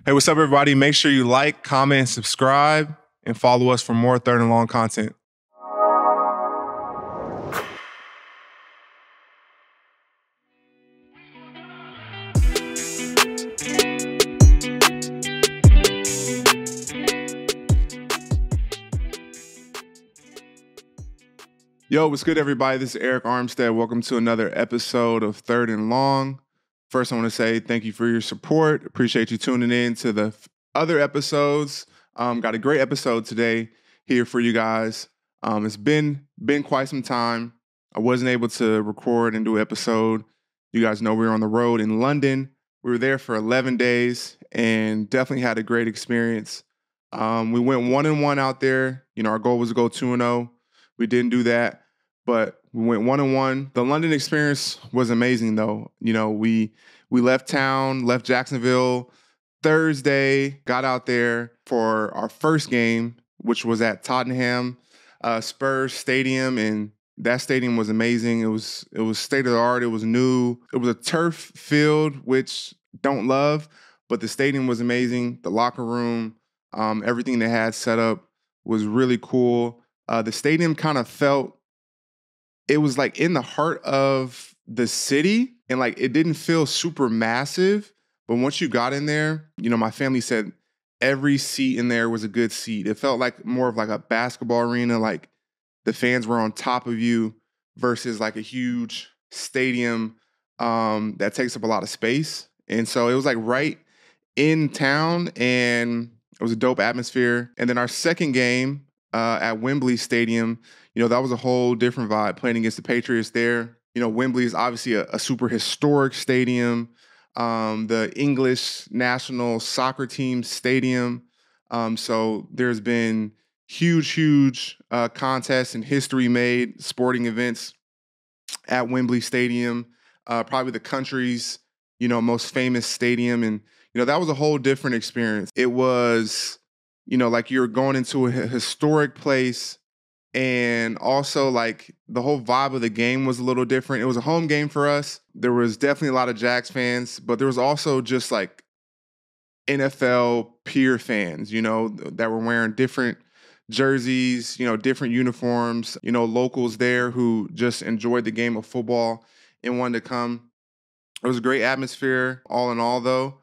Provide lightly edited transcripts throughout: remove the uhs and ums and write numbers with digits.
Hey, what's up, everybody? Make sure you like, comment, and subscribe, and follow us for more Third and Long content. Yo, what's good, everybody? This is Arik Armstead. Welcome to another episode of Third and Long. First, I want to say thank you for your support. Appreciate you tuning in to the other episodes. Got a great episode today here for you guys. It's been quite some time. I wasn't able to record and do an episode. You guys know we were on the road in London. We were there for 11 days and definitely had a great experience. We went 1-1 out there. You know, our goal was to go 2-0. We didn't do that, but we went 1-1. The London experience was amazing, though. You know, we left town, left Jacksonville Thursday, got out there for our first game, which was at Tottenham Spurs Stadium, and that stadium was amazing. It was state of the art. It was new. It was a turf field, which don't love, but the stadium was amazing. The locker room, everything they had set up was really cool. The stadium kind of felt, it was like in the heart of the city, and like it didn't feel super massive. But once you got in there, you know, my family said every seat in there was a good seat. It felt like more of like a basketball arena, like the fans were on top of you versus like a huge stadium that takes up a lot of space. And so it was like right in town, and it was a dope atmosphere. And then our second game, at Wembley Stadium, you know, that was a whole different vibe, playing against the Patriots there. You know, Wembley is obviously a super historic stadium, the English national soccer team stadium. So there's been huge contests and history made, sporting events at Wembley Stadium, probably the country's, you know, most famous stadium. And, you know, that was a whole different experience. It was, you know, like you're going into a historic place, and also like the whole vibe of the game was a little different. It was a home game for us. There was definitely a lot of Jags fans, but there was also just like NFL peer fans, you know, that were wearing different jerseys, you know, different uniforms, you know, locals there who just enjoyed the game of football and wanted to come. It was a great atmosphere all in all, though.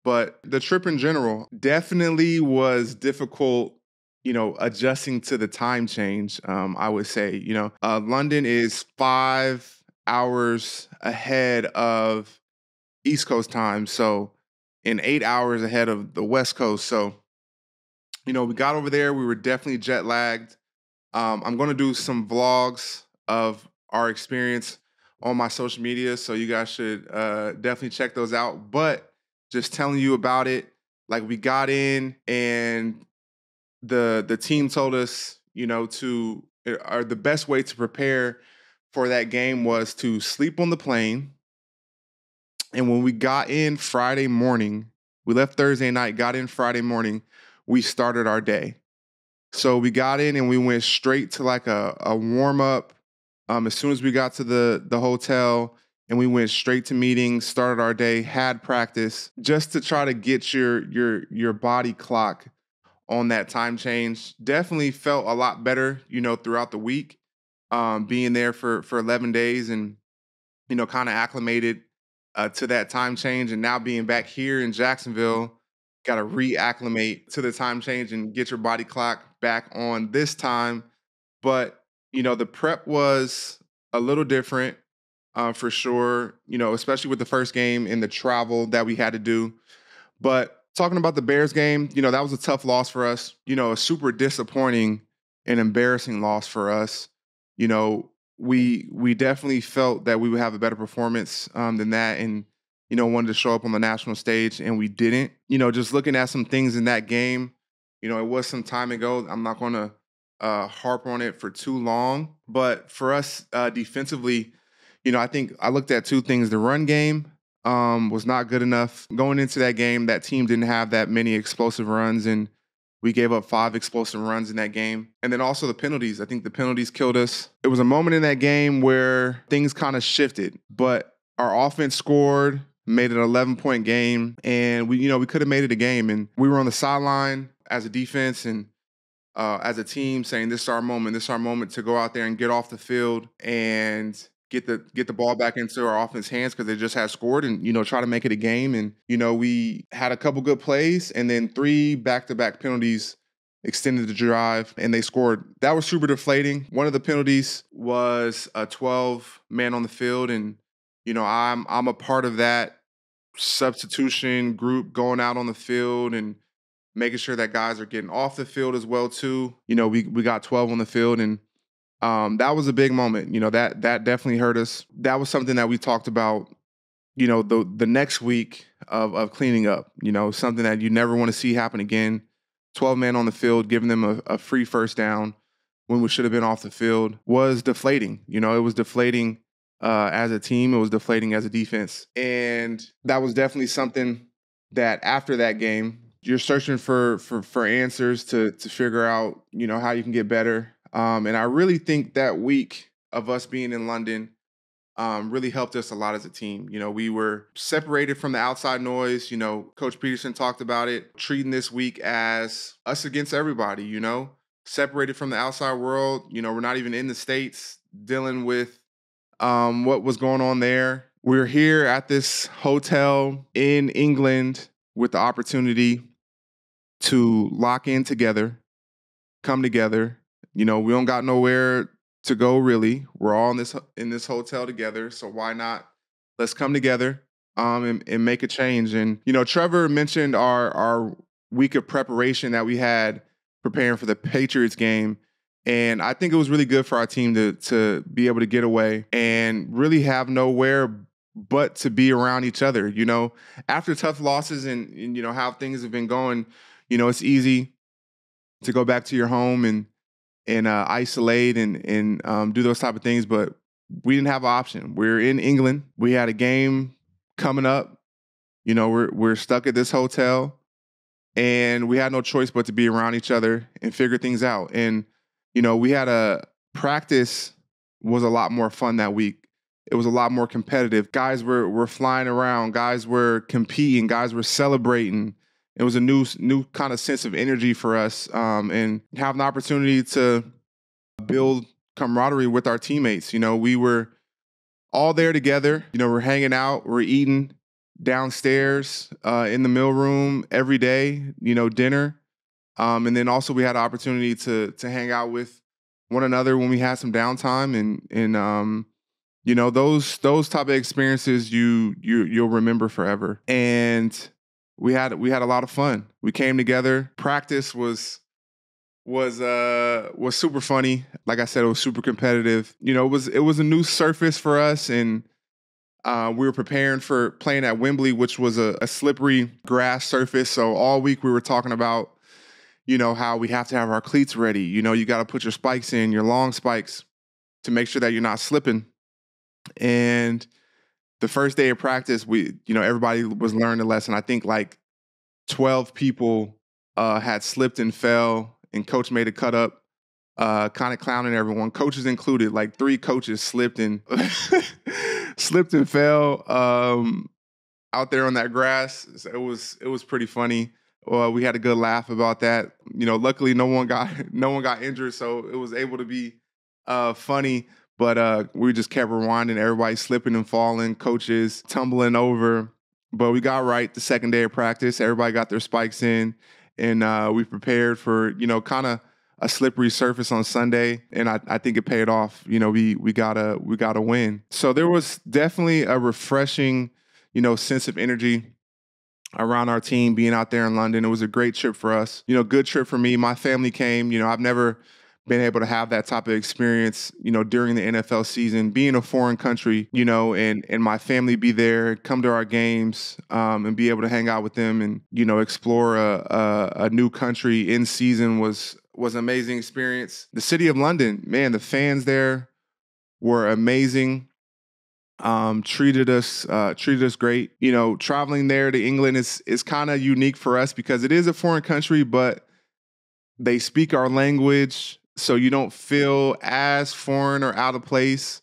But the trip in general definitely was difficult, you know, adjusting to the time change, I would say. You know, London is 5 hours ahead of East Coast time, so in 8 hours ahead of the West Coast. So, you know, we got over there. We were definitely jet lagged. I'm going to do some vlogs of our experience on my social media, so you guys should definitely check those out. But just telling you about it, like we got in and the team told us, you know, the best way to prepare for that game was to sleep on the plane. And when we got in Friday morning, we left Thursday night, got in Friday morning, we started our day. So we got in and we went straight to like a warm up. As soon as we got to the hotel, and we went straight to meetings, started our day, had practice, just to try to get your body clock on that time change. Definitely felt a lot better, you know, throughout the week, being there for 11 days and, you know, kind of acclimated to that time change. And now being back here in Jacksonville, got to reacclimate to the time change and get your body clock back on this time. But, you know, the prep was a little different. For sure, you know, especially with the first game and the travel that we had to do. But talking about the Bears game, you know, that was a tough loss for us. You know, a super disappointing and embarrassing loss for us. You know, we definitely felt that we would have a better performance than that, and, you know, wanted to show up on the national stage, and we didn't. You know, just looking at some things in that game, you know, it was some time ago. I'm not going to harp on it for too long. But for us defensively, you know, I think I looked at two things. The run game was not good enough. Going into that game, that team didn't have that many explosive runs, and we gave up 5 explosive runs in that game. And then also the penalties. I think the penalties killed us. It was a moment in that game where things kind of shifted, but our offense scored. made it an 11-point game, and we could have made it a game. And we were on the sideline as a defense and as a team saying, this is our moment. This is our moment to go out there and get off the field and get the ball back into our offense hands because they just had scored and, try to make it a game. And, we had a couple good plays and then 3 back-to-back penalties extended the drive and they scored. That was super deflating. One of the penalties was a 12-man on the field. And, I'm a part of that substitution group going out on the field and making sure that guys are getting off the field as well too. We got 12 on the field, and that was a big moment. That definitely hurt us. That was something that we talked about. The next week of cleaning up. Something that you never want to see happen again. 12 men on the field, giving them a free first down when we should have been off the field was deflating. It was deflating as a team. It was deflating as a defense, and that was definitely something that after that game, you're searching for answers to figure out, how you can get better. And I really think that week of us being in London really helped us a lot as a team. We were separated from the outside noise. Coach Peterson talked about it, treating this week as us against everybody, separated from the outside world. We're not even in the States dealing with what was going on there. We're here at this hotel in England with the opportunity to lock in together, come together. We don't got nowhere to go really. We're all in this hotel together, so why not? Let's come together and make a change. And Trevor mentioned our week of preparation that we had preparing for the Patriots game, and I think it was really good for our team to be able to get away and really have nowhere but to be around each other. After tough losses and how things have been going. It's easy to go back to your home and isolate and do those type of things, but we didn't have an option. We're in England. We had a game coming up. We're stuck at this hotel, and we had no choice but to be around each other and figure things out. And we had a practice was a lot more fun that week. It was a lot more competitive. Guys were flying around. Guys were competing. Guys were celebrating. It was a new kind of sense of energy for us, and have an opportunity to build camaraderie with our teammates. We were all there together. We're hanging out, we're eating downstairs in the meal room every day. Dinner, and then also we had an opportunity to hang out with one another when we had some downtime, and those type of experiences you'll remember forever. And we had a lot of fun. We came together. Practice was super funny. Like I said, it was super competitive. It was a new surface for us, and we were preparing for playing at Wembley, which was a slippery grass surface. So all week we were talking about, how we have to have our cleats ready. You got to put your spikes in, your long spikes, to make sure that you're not slipping. And the first day of practice, everybody was learning a lesson. I think like 12 people had slipped and fell, and coach made a cut up, kind of clowning everyone, coaches included. Like 3 coaches slipped and fell out there on that grass. So it was pretty funny. We had a good laugh about that. Luckily no one got injured, so it was able to be funny. But we just kept rewinding, everybody slipping and falling, coaches tumbling over. But we got right the second day of practice. Everybody got their spikes in, and we prepared for, kind of a slippery surface on Sunday. And I think it paid off. We got a win. So there was definitely a refreshing, sense of energy around our team being out there in London. It was a great trip for us. Good trip for me. My family came. I've never been able to have that type of experience, during the NFL season, being in a foreign country, and my family be there, come to our games, and be able to hang out with them and, explore a new country in season was an amazing experience. The city of London, man, the fans there were amazing. Treated us great. Traveling there to England is kind of unique for us because it is a foreign country, but they speak our language. So you don't feel as foreign or out of place.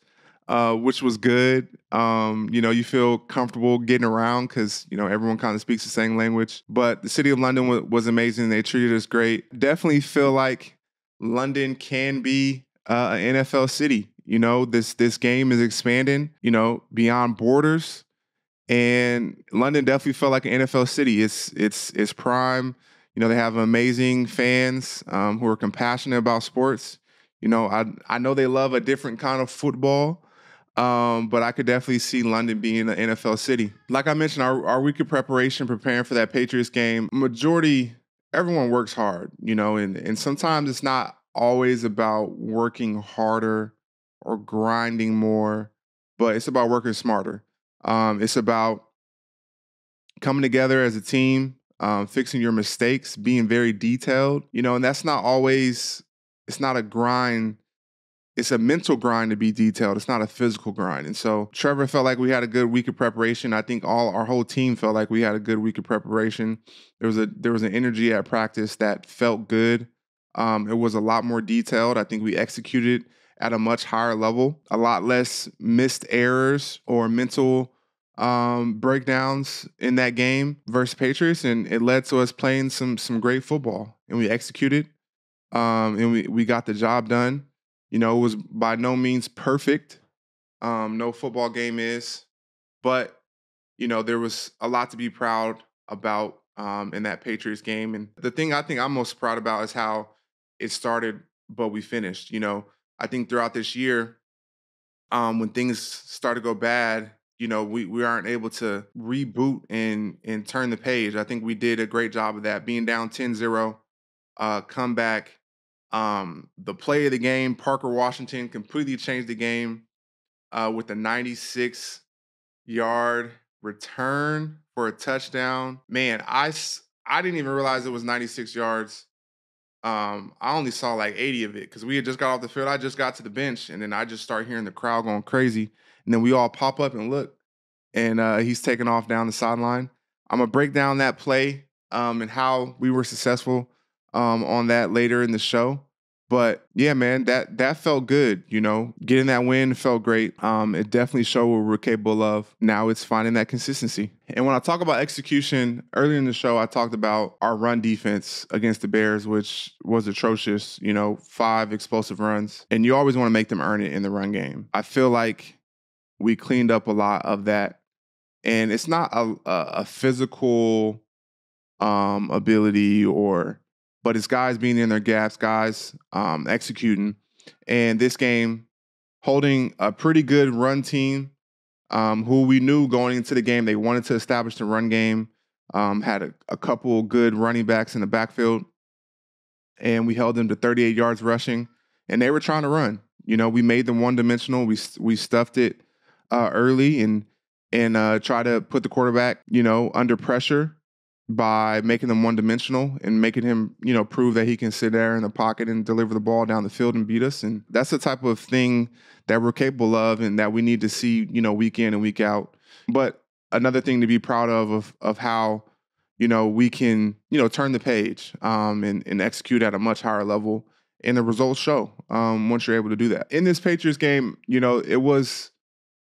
which was good. You feel comfortable getting around because, everyone kind of speaks the same language. But the city of London was amazing. They treated us great. Definitely feel like London can be an NFL city. This game is expanding, beyond borders. And London definitely felt like an NFL city. It's prime. They have amazing fans who are compassionate about sports. I know they love a different kind of football, but I could definitely see London being an NFL city. Like I mentioned, our week of preparation, preparing for that Patriots game, everyone works hard, and sometimes it's not always about working harder or grinding more, but it's about working smarter. It's about coming together as a team, fixing your mistakes, being very detailed, and that's not always, it's not a grind. It's a mental grind to be detailed. It's not a physical grind. And so Trevor felt like we had a good week of preparation. I think our whole team felt like we had a good week of preparation. There was an energy at practice that felt good. It was a lot more detailed. I think we executed at a much higher level, a lot less missed errors or mental breakdowns in that game versus Patriots, and it led to us playing some great football. And we executed, and we got the job done. It was by no means perfect. No football game is, but there was a lot to be proud about in that Patriots game. And the thing I think I'm most proud about is how it started, but we finished. I think throughout this year, when things start to go bad, we aren't able to reboot and turn the page. I think we did a great job of that, being down 10-0, come back. The play of the game, Parker Washington, completely changed the game with a 96-yard return for a touchdown. Man, I didn't even realize it was 96 yards. I only saw like 80 of it because we had just got off the field. I just got to the bench, and then I just start hearing the crowd going crazy. And then we all pop up and look, and he's taking off down the sideline. I'm going to break down that play and how we were successful on that later in the show. But yeah, man, that felt good. Getting that win felt great. It definitely showed what we're capable of. Now it's finding that consistency. And when I talk about execution, earlier in the show, I talked about our run defense against the Bears, which was atrocious. 5 explosive runs, and you always want to make them earn it in the run game. I feel like we cleaned up a lot of that, and it's not a physical ability but it's guys being in their gaps, guys executing. And this game, holding a pretty good run team who we knew going into the game, they wanted to establish the run game, had a couple good running backs in the backfield, and we held them to 38 yards rushing, and they were trying to run. We made them one-dimensional. We stuffed it early and try to put the quarterback, under pressure by making them one-dimensional and making him, prove that he can sit there in the pocket and deliver the ball down the field and beat us. And that's the type of thing that we're capable of and that we need to see, week in and week out. But another thing to be proud of how, we can, turn the page and execute at a much higher level. And the results show once you're able to do that. In this Patriots game,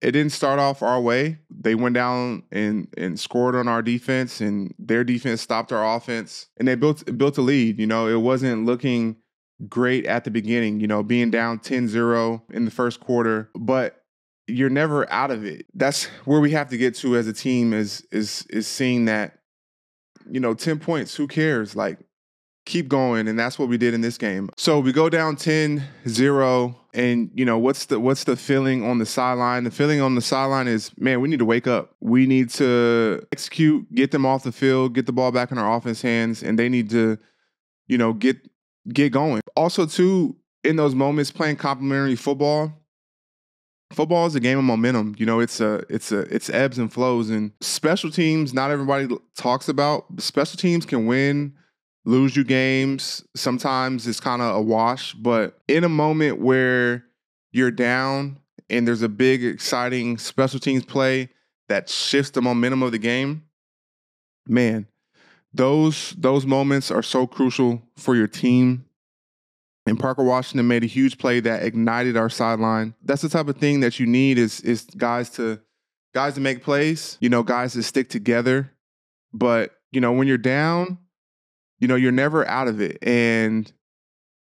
it didn't start off our way. They went down and scored on our defense, and their defense stopped our offense, and they built a lead. It wasn't looking great at the beginning, being down 10-0 in the first quarter, but you're never out of it. That's where we have to get to as a team is seeing that, 10 points, who cares? Like, keep going, and that's what we did in this game. So we go down 10-0, and what's the feeling on the sideline? The feeling on the sideline is, man, we need to wake up. We need to execute, get them off the field, get the ball back in our offense hands, and they need to, get going. Also, too, in those moments, playing complementary football. Football is a game of momentum. It's ebbs and flows, and special teams, not everybody talks about. Special teams can win, lose you games. Sometimes it's kind of a wash, but in a moment where you're down and there's a big, exciting special teams play that shifts the momentum of the game, man, those moments are so crucial for your team And Parker Washington made a huge play that ignited our sideline. That's the type of thing that you need is guys to make plays, guys to stick together. But, when you're down, you're never out of it. And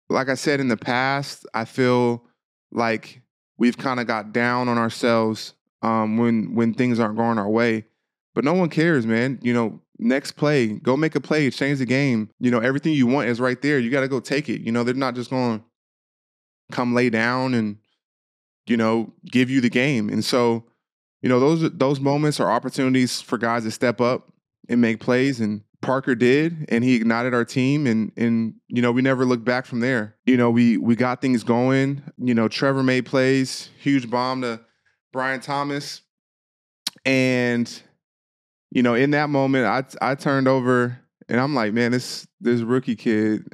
like I said in the past, I feel like we've kind of got down on ourselves when things aren't going our way. But no one cares, man. Next play, go make a play, change the game. Everything you want is right there. You got to go take it. They're not just going to come lay down and, give you the game. And so, those moments are opportunities for guys to step up and make plays. And Parker did, and he ignited our team. And we never looked back from there. We got things going. Trevor made plays, huge bomb to Brian Thomas. And, in that moment, I turned over and I'm like, man, this rookie kid,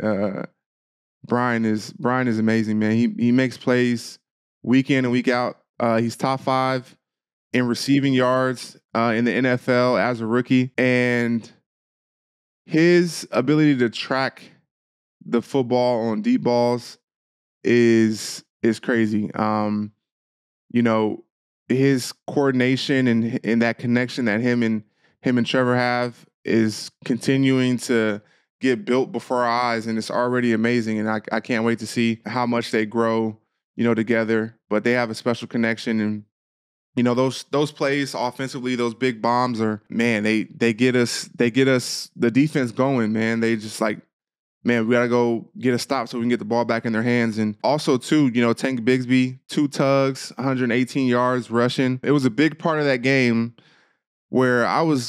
Brian is amazing, man. He makes plays week in and week out. He's top 5 in receiving yards in the NFL as a rookie. And his ability to track the football on deep balls is crazy. His coordination and that connection that him and Trevor have is continuing to get built before our eyes, and it's already amazing. And I can't wait to see how much they grow, together. But they have a special connection, and those plays offensively, those big bombs are, man, they get us the defense going, man. They just like, man, we got to go get a stop so we can get the ball back in their hands. And also, too, Tank Bigsby, 2 tugs, 118 yards rushing. It was a big part of that game where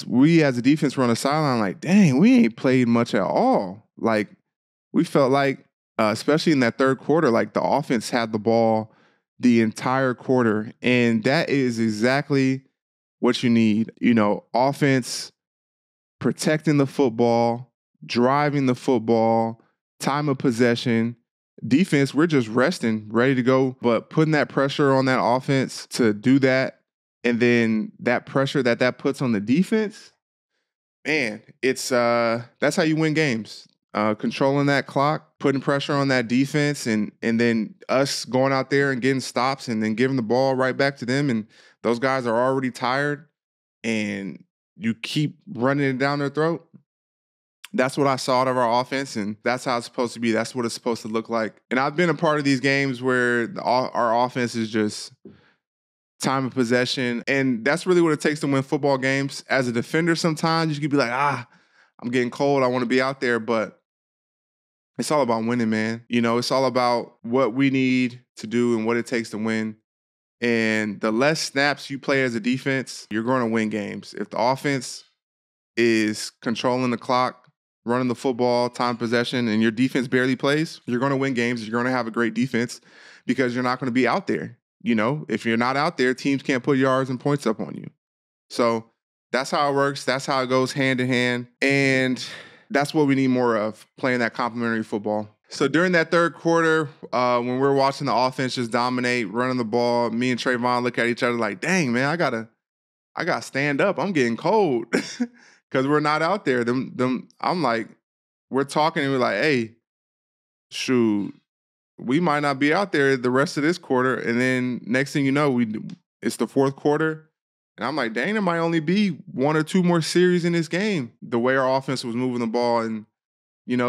we as a defense were on the sideline like, dang, we ain't played much at all. Like, we felt like, especially in that third quarter, like the offense had the ball the entire quarter. And that is exactly what you need. Offense protecting the football, driving the football, time of possession. Defense, we're just resting, ready to go. But putting that pressure on that offense to do that, and then that pressure that puts on the defense, man, it's that's how you win games. Controlling that clock, putting pressure on that defense, and then us going out there and getting stops and then giving the ball right back to them. And those guys are already tired, and you keep running it down their throat. That's what I saw out of our offense, and that's how it's supposed to be. That's what it's supposed to look like. And I've been a part of these games where our offense is just time of possession, and that's really what it takes to win football games. As a defender, sometimes you could be like, I'm getting cold, I want to be out there, but it's all about winning, man. It's all about what we need to do and what it takes to win. And the less snaps you play as a defense, you're going to win games. If the offense is controlling the clock, running the football, time possession, and your defense barely plays, you're going to win games. You're going to have a great defense because you're not going to be out there. If you're not out there, teams can't put yards and points up on you. So that's how it works. That's how it goes hand in hand. And that's what we need more of, playing that complementary football. So during that third quarter, when we're watching the offense just dominate, running the ball, me and Trayvon look at each other like, dang, man, I gotta stand up. I'm getting cold because we're not out there. I'm like, we're talking and we're like, hey, shoot, we might not be out there the rest of this quarter. And then next thing you know, it's the fourth quarter. And I'm like, dang, there might only be 1 or 2 more series in this game. The way our offense was moving the ball. And,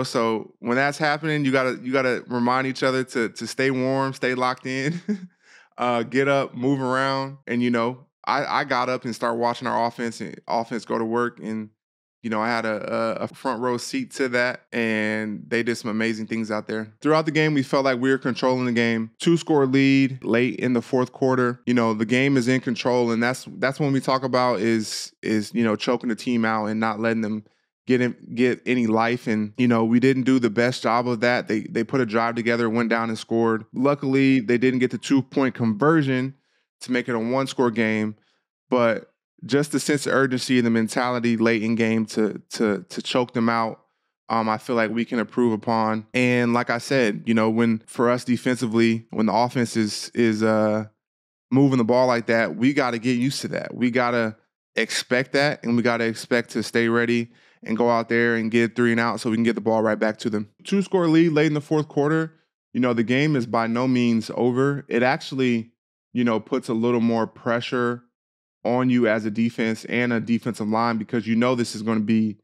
so when that's happening, you gotta remind each other to stay warm, stay locked in, get up, move around. And, I got up and started watching our offense go to work. And, I had a front row seat to that, and they did some amazing things out there. Throughout the game, we felt like we were controlling the game. 2-score lead late in the fourth quarter. The game is in control, and that's when we talk about is choking the team out and not letting them get any life. And we didn't do the best job of that. They put a drive together, went down and scored. Luckily, they didn't get the 2-point conversion to make it a 1-score game, but just the sense of urgency and the mentality late in game to choke them out, I feel like we can improve upon. And like I said, when for us defensively, when the offense is moving the ball like that, we got to get used to that. We got to expect that, and we got to expect to stay ready and go out there and get 3 and out so we can get the ball right back to them. 2-score lead late in the fourth quarter. the game is by no means over. It actually, puts a little more pressure on you as a defense and a defensive line because this is going to be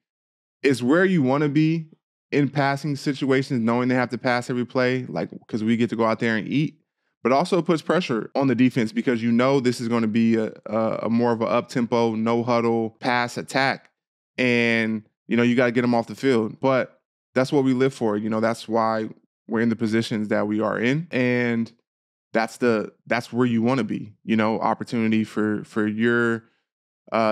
it's where you want to be in passing situations, knowing they have to pass every play, like because we get to go out there and eat. But also puts pressure on the defense because this is going to be a more of an up tempo, no huddle pass attack, and you got to get them off the field. But that's what we live for. That's why we're in the positions that we are in, and that's where you want to be. Opportunity for your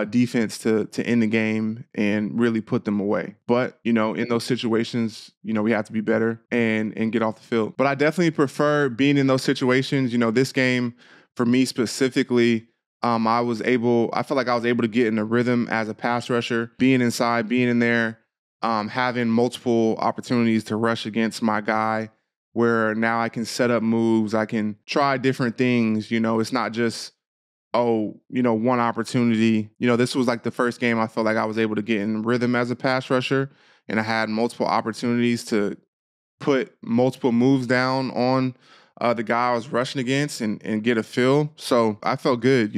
defense to end the game and really put them away. But in those situations, we have to be better and get off the field. But I definitely prefer being in those situations. This game for me specifically, I felt like I was able to get in a rhythm as a pass rusher, being inside, being in there, having multiple opportunities to rush against my guy. Where now I can set up moves, I can try different things. It's not just one opportunity. This was like the first game I felt like I was able to get in rhythm as a pass rusher, and I had multiple opportunities to put multiple moves down on the guy I was rushing against and get a feel. So I felt good,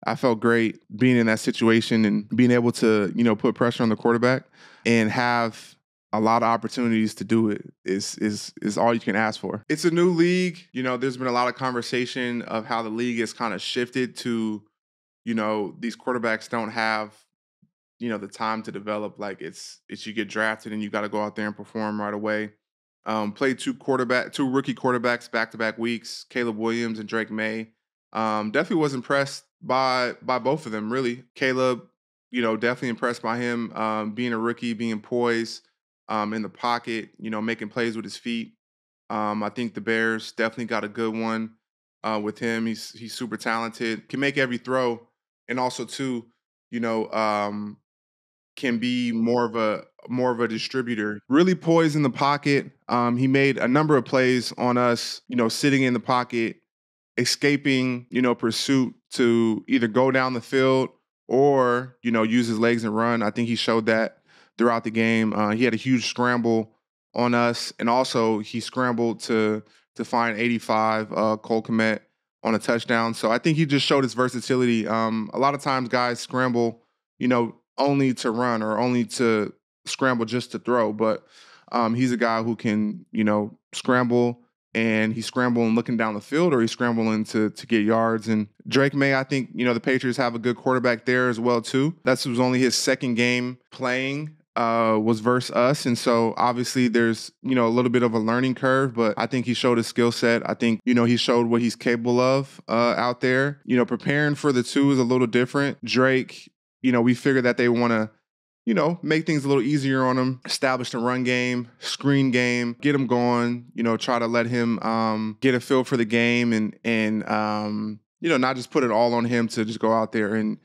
I felt great being in that situation and being able to, put pressure on the quarterback and have a lot of opportunities to do it is all you can ask for. It's a new league. There's been a lot of conversation of how the league has kind of shifted to, these quarterbacks don't have, the time to develop. Like it's you get drafted and you got to go out there and perform right away. Played two rookie quarterbacks back-to-back weeks, Caleb Williams and Drake May. Definitely was impressed by both of them, really. Caleb, definitely impressed by him being a rookie, being poised in the pocket, making plays with his feet. I think the Bears definitely got a good one with him. He's super talented, can make every throw, and also too, you know, can be more of a distributor. Really poised in the pocket. He made a number of plays on us, sitting in the pocket, escaping, pursuit to either go down the field or, use his legs and run. I think he showed that throughout the game. He had a huge scramble on us, and also he scrambled to find 85 Cole Kmet on a touchdown. So I think he just showed his versatility. A lot of times guys scramble, only to run or only to scramble just to throw, but he's a guy who can, scramble, and he's scrambling looking down the field, or he's scrambling to get yards. And Drake May, I think, the Patriots have a good quarterback there as well, too. That was only his second game playing, was versus us. And so obviously there's, a little bit of a learning curve, but I think he showed his skill set. I think, he showed what he's capable of out there. Preparing for the two is a little different. Drake, we figured that they want to, make things a little easier on him, establish the run game, screen game, get him going, try to let him get a feel for the game and not just put it all on him to just go out there and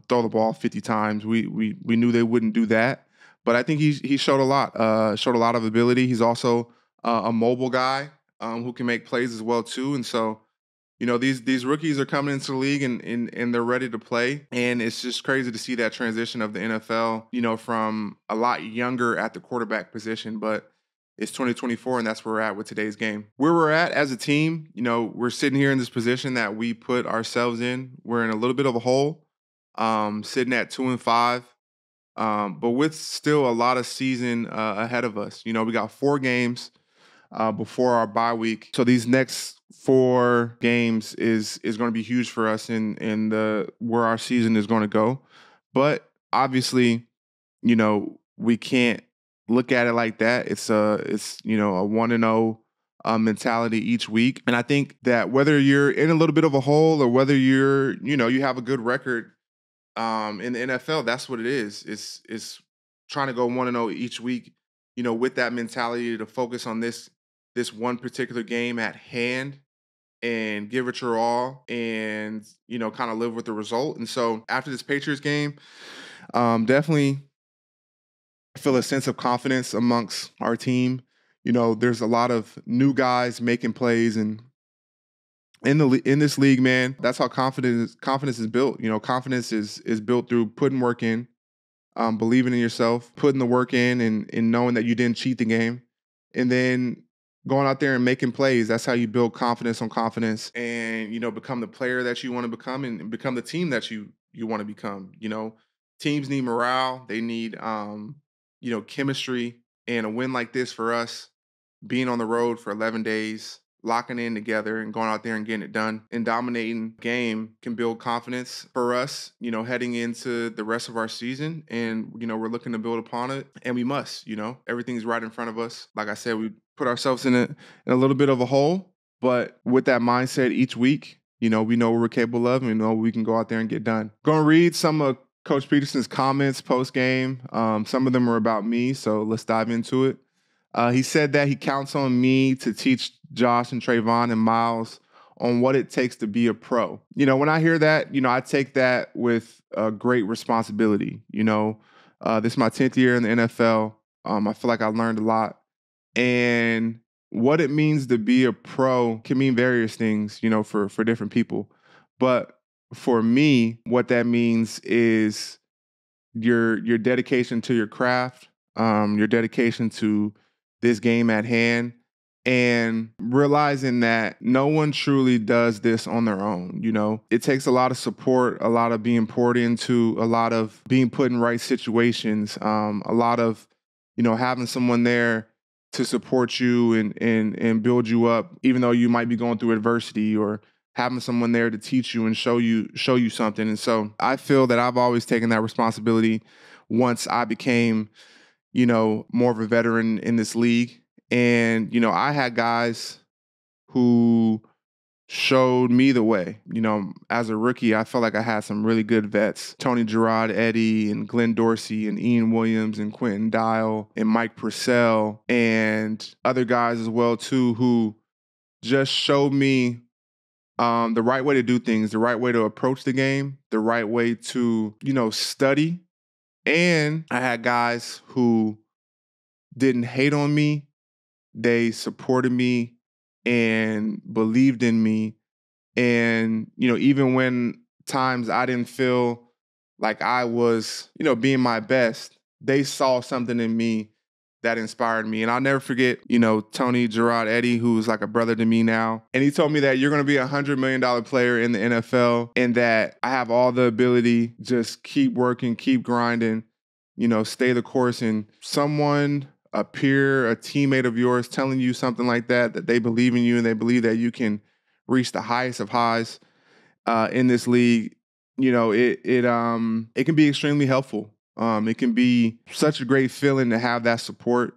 throw the ball 50 times. We knew they wouldn't do that, but I think he showed a lot of ability. He's also a mobile guy who can make plays as well too. And so, these rookies are coming into the league and they're ready to play. And it's just crazy to see that transition of the NFL, from a lot younger at the quarterback position, but it's 2024 and that's where we're at with today's game. Where we're at as a team, we're sitting here in this position that we put ourselves in. We're in a little bit of a hole, sitting at 2-5, but with still a lot of season ahead of us. We got 4 games before our bye week. So these next 4 games is going to be huge for us in the where our season is going to go. But obviously, we can't look at it like that. It's a 1-0 mentality each week. And I think that whether you're in a little bit of a hole or whether you're, you have a good record in the NFL, that's what it is. It's trying to go 1-0 each week, with that mentality to focus on this one particular game at hand and give it your all and, kind of live with the result. And so after this Patriots game, definitely feel a sense of confidence amongst our team. There's a lot of new guys making plays, and in this league, man, that's how confidence is built. Confidence is built through putting work in, believing in yourself, putting the work in and knowing that you didn't cheat the game. and then going out there and making plays. That's how you build confidence on confidence and, become the player that you want to become and become the team that you want to become. Teams need morale. They need, chemistry, and a win like this for us, being on the road for 11 days, locking in together and going out there and getting it done and dominating game can build confidence for us, heading into the rest of our season. And, we're looking to build upon it, and we must, everything's right in front of us. Like I said, we put ourselves in a little bit of a hole, but with that mindset each week, we know what we're capable of, and we know we can go out there and get done. Going to read some of Coach Peterson's comments post game. Some of them are about me, so let's dive into it. He said that he counts on me to teach Josh and Trayvon and Miles on what it takes to be a pro. When I hear that, I take that with a great responsibility. This is my 10th year in the NFL. I feel like I learned a lot. And what it means to be a pro can mean various things, for different people. But for me, what that means is your dedication to your craft, your dedication to this game at hand, and realizing that no one truly does this on their own. It takes a lot of support, a lot of being poured into, a lot of being put in right situations, a lot of, having someone there to support you and build you up, even though you might be going through adversity, or having someone there to teach you and show you something. And so I feel that I've always taken that responsibility once I became, more of a veteran in this league. And, I had guys who showed me the way. As a rookie, I felt like I had some really good vets: Tony Gerard, Eddie, and Glenn Dorsey, and Ian Williams, and Quentin Dial, and Mike Purcell, and other guys as well, too, who just showed me the right way to do things, the right way to approach the game, the right way to, study. And I had guys who didn't hate on me. They supported me and believed in me. And, even when times I didn't feel like I was, being my best, they saw something in me that inspired me. And I'll never forget, Tony Gerard Eddie, who's like a brother to me now. And he told me that you're going to be $100 million player in the NFL, and that I have all the ability, just keep working, keep grinding, stay the course. And someone, a peer, a teammate of yours telling you something like that they believe in you and they believe that you can reach the highest of highs in this league, it can be extremely helpful. It can be such a great feeling to have that support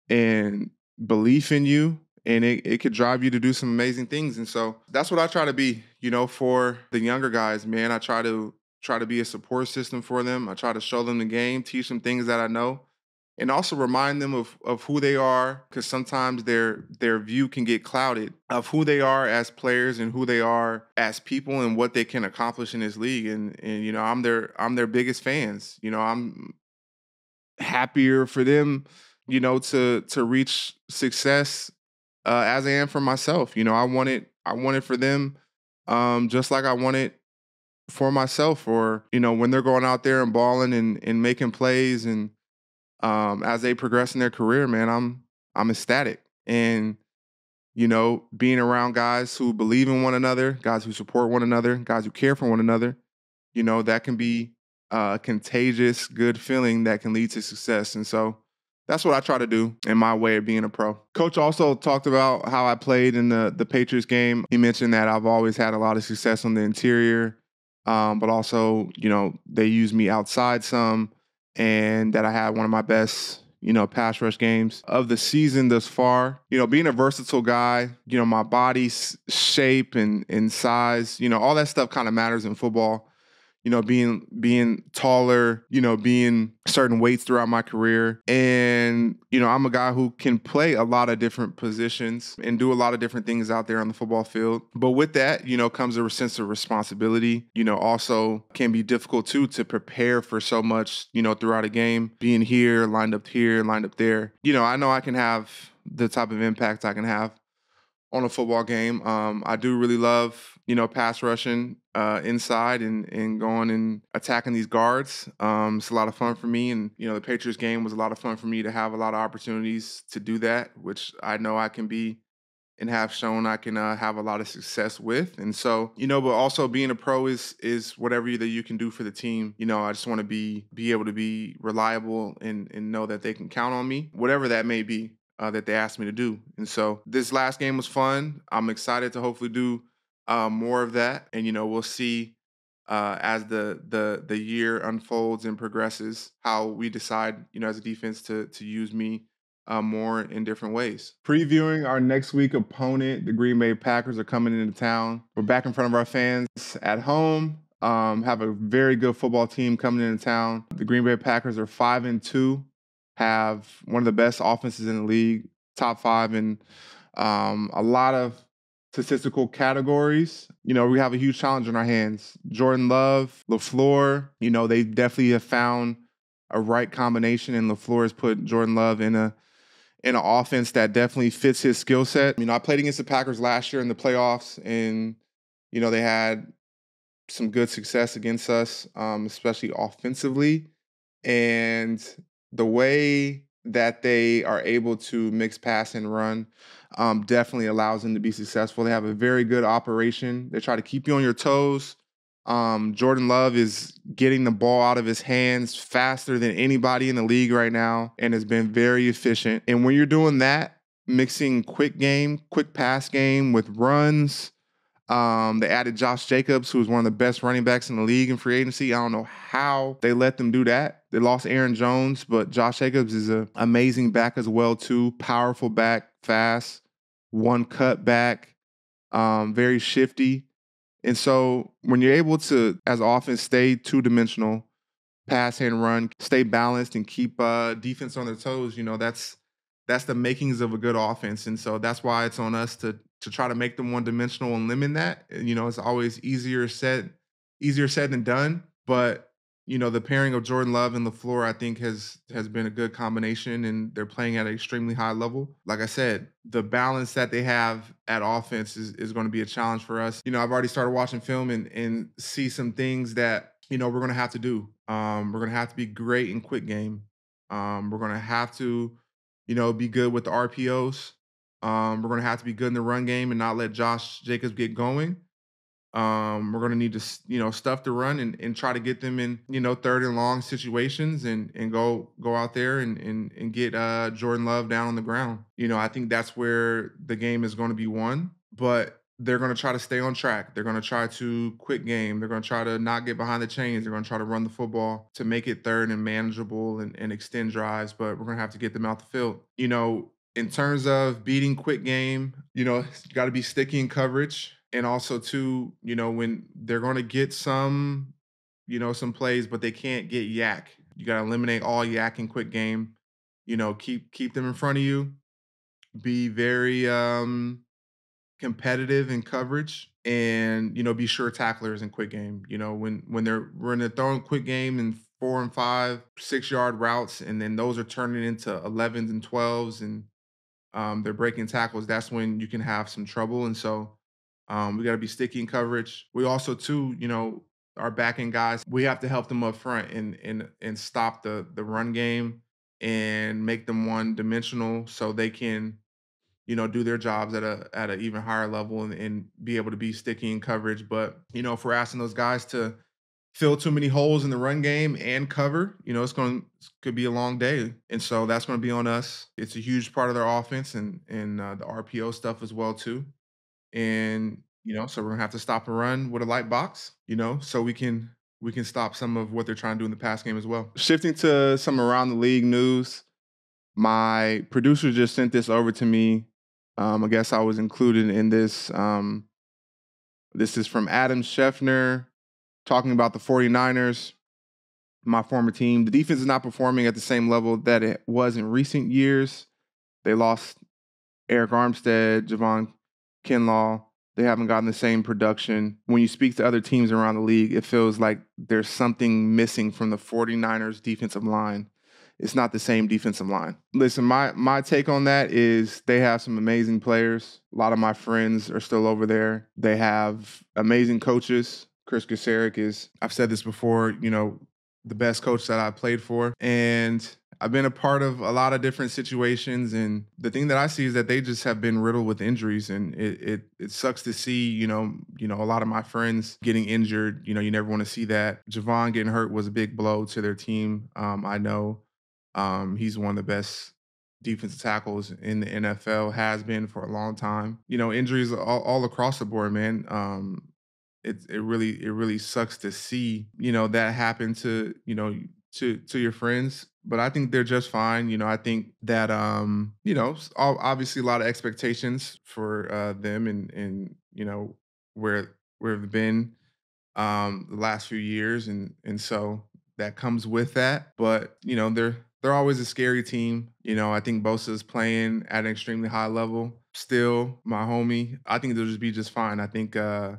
and belief in you, and it could drive you to do some amazing things. And so that's what I try to be, for the younger guys, man. I try to be a support system for them. I try to show them the game, teach them things that I know, and also remind them of who they are, because sometimes their view can get clouded of who they are as players and who they are as people and what they can accomplish in this league. And I'm their biggest fans. I'm happier for them, to reach success as I am for myself. I want it for them, just like I want it for myself. Or when they're going out there and balling and making plays, and as they progress in their career, man, I'm ecstatic. And being around guys who believe in one another, guys who support one another, guys who care for one another, that can be a contagious, good feeling that can lead to success. And so that's what I try to do in my way of being a pro. Coach also talked about how I played in the Patriots game. He mentioned that I've always had a lot of success on the interior, but also, they used me outside some, and that I had one of my best, pass rush games of the season thus far. Being a versatile guy, my body's shape and size, all that stuff kind of matters in football. Being taller, being certain weights throughout my career. And, I'm a guy who can play a lot of different positions and do a lot of different things out there on the football field. But with that, comes a sense of responsibility. Also can be difficult too to prepare for so much, throughout a game, being here, lined up there. I know I can have the type of impact I can have on a football game. I do really love, pass rushing. inside and going and attacking these guards. It's a lot of fun for me. And, the Patriots game was a lot of fun for me to have a lot of opportunities to do that, which I know I can be and have shown I can have a lot of success with. And so, but also being a pro is whatever that you can do for the team. I just want to be able to be reliable and know that they can count on me, whatever that may be that they asked me to do. And so this last game was fun. I'm excited to hopefully do more of that. And we'll see as the year unfolds and progresses how we decide, as a defense to use me more in different ways. Previewing our next week opponent, the Green Bay Packers are coming into town. We're back in front of our fans at home. Have a very good football team coming into town. The Green Bay Packers are 5-2, have one of the best offenses in the league, top 5 in a lot of statistical categories. We have a huge challenge in our hands. Jordan Love, LaFleur, they definitely have found a right combination, and LaFleur has put Jordan Love in an offense that definitely fits his skill set. I played against the Packers last year in the playoffs, and, they had some good success against us, especially offensively. And the way that they are able to mix pass and run definitely allows them to be successful. They have a very good operation. They try to keep you on your toes. Jordan Love is getting the ball out of his hands faster than anybody in the league right now and has been very efficient. And when you're doing that, mixing quick pass game with runs, they added Josh Jacobs, who was one of the best running backs in the league in free agency. I don't know how they let them do that. They lost Aaron Jones, but Josh Jacobs is an amazing back as well, too. Powerful back, fast, one cut back, very shifty. And so when you're able to, as offense, stay two-dimensional, pass and run, stay balanced, and keep defense on their toes, that's the makings of a good offense. And so that's why it's on us to try to make them one-dimensional and limit that. It's always easier said than done. But, the pairing of Jordan Love and LaFleur, I think, has been a good combination, and they're playing at an extremely high level. Like I said, the balance that they have at offense is going to be a challenge for us. I've already started watching film and see some things that, we're going to have to do. We're going to have to be great in quick game. We're going to have to, be good with the RPOs. We're going to have to be good in the run game and not let Josh Jacobs get going. We're going to need to, stuff the run and try to get them in, third and long situations and go out there and get Jordan Love down on the ground. I think that's where the game is going to be won, but they're going to try to stay on track. They're going to try to quick game. They're going to try to not get behind the chains. They're going to try to run the football to make it third and manageable and extend drives, but we're going to have to get them out the field. In terms of beating quick game, you got to be sticky in coverage. And also, too, when they're going to get some plays, but they can't get yak. You got to eliminate all yak in quick game. Keep them in front of you. Be very competitive in coverage, and be sure tacklers in quick game. When they're throwing quick game in 4 and 5, 6-yard routes, and then those are turning into 11s and 12s, and they're breaking tackles. That's when you can have some trouble. And so we got to be sticky in coverage. We also, too, our backing guys, we have to help them up front and stop the run game and make them one-dimensional so they can, do their jobs at an even higher level and be able to be sticky in coverage. But, if we're asking those guys to fill too many holes in the run game and cover, could be a long day. And so that's going to be on us. It's a huge part of their offense and the RPO stuff as well, too. And, so we're gonna have to stop and run with a light box, so we can stop some of what they're trying to do in the pass game as well. Shifting to some around the league news, my producer just sent this over to me. I guess I was included in this. This is from Adam Scheffner talking about the 49ers, my former team. The defense is not performing at the same level that it was in recent years. They lost Arik Armstead, Javon Kinlaw. They haven't gotten the same production. When you speak to other teams around the league, it feels like there's something missing from the 49ers defensive line. It's not the same defensive line. Listen, my take on that is they have some amazing players. A lot of my friends are still over there. They have amazing coaches. Chris Kasarik is, I've said this before, the best coach that I've played for. And I've been a part of a lot of different situations. And the thing that I see is that they just have been riddled with injuries. And it sucks to see, a lot of my friends getting injured. You never want to see that. Javon getting hurt was a big blow to their team. I know he's one of the best defensive tackles in the NFL, has been for a long time. Injuries all across the board, man. It really sucks to see that happen to to your friends, but I think they're just fine. I think that obviously a lot of expectations for them, and where they've been the last few years, and so that comes with that. But they're always a scary team. I think Bosa's playing at an extremely high level still. My homie, I think they'll just be just fine. I think the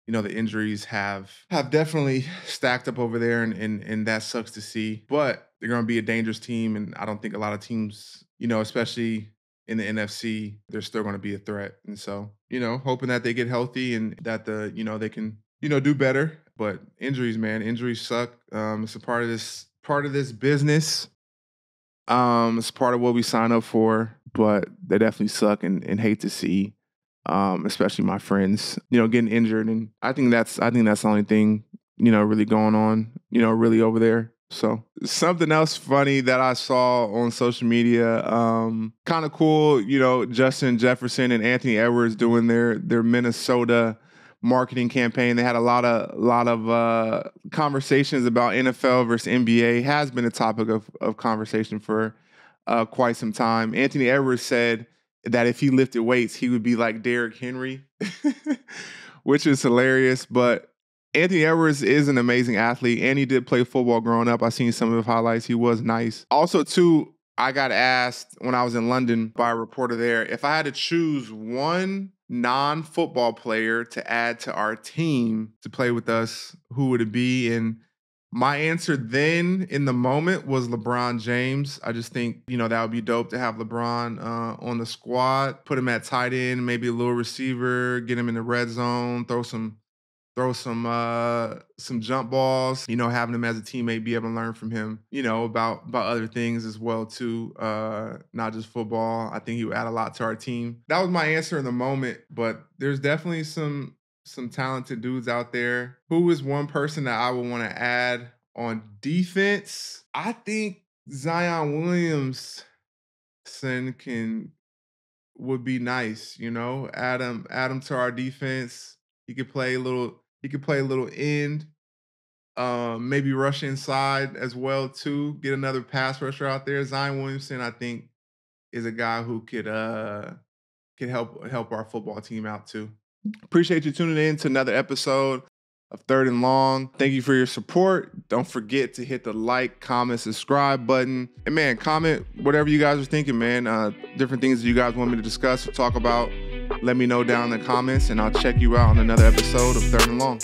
injuries have definitely stacked up over there, and that sucks to see. But they're going to be a dangerous team, and I don't think a lot of teams, especially in the NFC, they're still going to be a threat. And so, hoping that they get healthy and that they can do better. But injuries, man, injuries suck. It's a part of this business. It's part of what we sign up for, but they definitely suck and hate to see. Especially my friends, getting injured. And I think that's the only thing, really going on, really over there. So something else funny that I saw on social media, kind of cool, Justin Jefferson and Anthony Edwards doing their Minnesota marketing campaign. They had a lot of conversations about NFL versus NBA. Has been a topic of conversation for quite some time. Anthony Edwards said that if he lifted weights, he would be like Derrick Henry, which is hilarious. But Anthony Edwards is an amazing athlete, and he did play football growing up. I've seen some of his highlights. He was nice. Also, too, I got asked when I was in London by a reporter there, if I had to choose one non-football player to add to our team to play with us, who would it be? And my answer then in the moment was LeBron James. I just think, that would be dope to have LeBron on the squad, put him at tight end, maybe a little receiver, get him in the red zone, throw some jump balls, having him as a teammate, be able to learn from him, about other things as well too, not just football. I think he would add a lot to our team. That was my answer in the moment, but there's definitely some talented dudes out there. Who is one person that I would want to add on defense? I think Zion Williamson would be nice, add him to our defense. He could play a little end, maybe rush inside as well too. Get another pass rusher out there. Zion Williamson, I think, is a guy who could help our football team out too. Appreciate you tuning in to another episode of Third and Long. Thank you for your support. Don't forget to hit the like, comment, subscribe button. And man, comment whatever you guys are thinking, man. Different things that you guys want me to discuss or talk about. Let me know down in the comments, and I'll check you out on another episode of Third and Long.